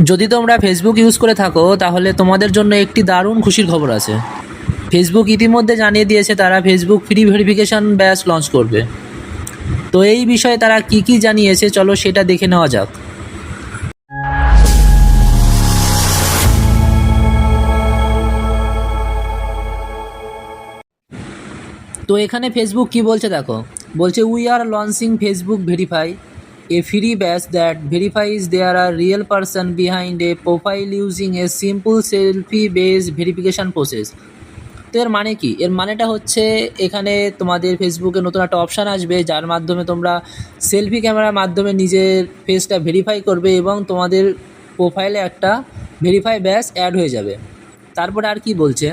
যদি তোমরা Facebook use করে থাকো তাহলে তোমাদের জন্য একটি দারুণ খুশির খবর আছে। ফেসবুক ইতিমধ্যে জানিয়ে দিয়েছে তারা Facebook free verification batch launch করবে। তো এই বিষয়ে তারা কি কি জানিয়েছে চলো সেটা দেখে নেওয়া যাক। তো এখানে ফেসবুক কি বলছে দেখো, বলছে we are launching Facebook verify, a free badge that verifies there are real person behind a profile using a simple selfie based verification process. তো এর মানে কি? এর মানেটা হচ্ছে এখানে তোমাদের ফেসবুকে নতুন একটা অপশান আসবে যার মাধ্যমে তোমরা সেলফি ক্যামেরার মাধ্যমে নিজের ফেসটা ভেরিফাই করবে এবং তোমাদের প্রোফাইলে একটা ভেরিফাই ব্যাচ অ্যাড হয়ে যাবে। তারপরে আর কি বলছে,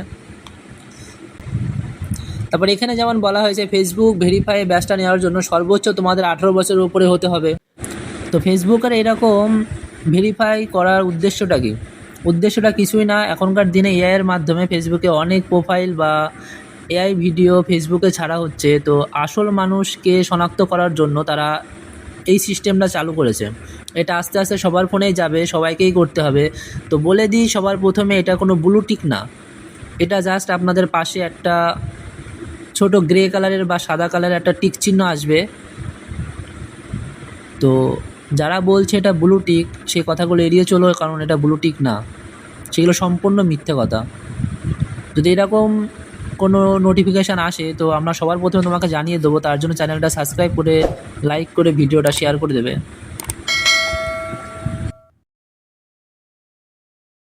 তারপর এখানে যেমন বলা হয়েছে ফেসবুক ভেরিফাই ব্যাচটা নেওয়ার জন্য সর্বোচ্চ তোমাদের 18 বছরের উপরে হতে হবে। তো ফেসবুকের এরকম ভেরিফাই করার উদ্দেশ্যটা কি? উদ্দেশ্যটা কিছুই না, এখনকার দিনে এআইয়ের মাধ্যমে ফেসবুকে অনেক প্রোফাইল বা এআই ভিডিও ফেসবুকে ছাড়া হচ্ছে। তো আসল মানুষকে শনাক্ত করার জন্য তারা এই সিস্টেমটা চালু করেছে। এটা আস্তে আস্তে সবার ফোনেই যাবে, সবাইকেই করতে হবে। তো বলে দিই সবার প্রথমে, এটা কোনো ব্লু টিক না, এটা জাস্ট আপনাদের পাশে একটা ছোট গ্রে কালারের বা সাদা কালারের একটা টিক চিহ্ন আসবে। তো যারা বলছে এটা ব্লু টিক সেই কথাগুলো এড়িয়ে চলো, কারণ এটা ব্লু টিক না, সেগুলো সম্পূর্ণ মিথ্যে কথা। যদি এরকম কোনো নোটিফিকেশান আসে তো আমরা সবার প্রথমে তোমাকে জানিয়ে দেবো, তার জন্য চ্যানেলটা সাবস্ক্রাইব করে লাইক করে ভিডিওটা শেয়ার করে দেবে।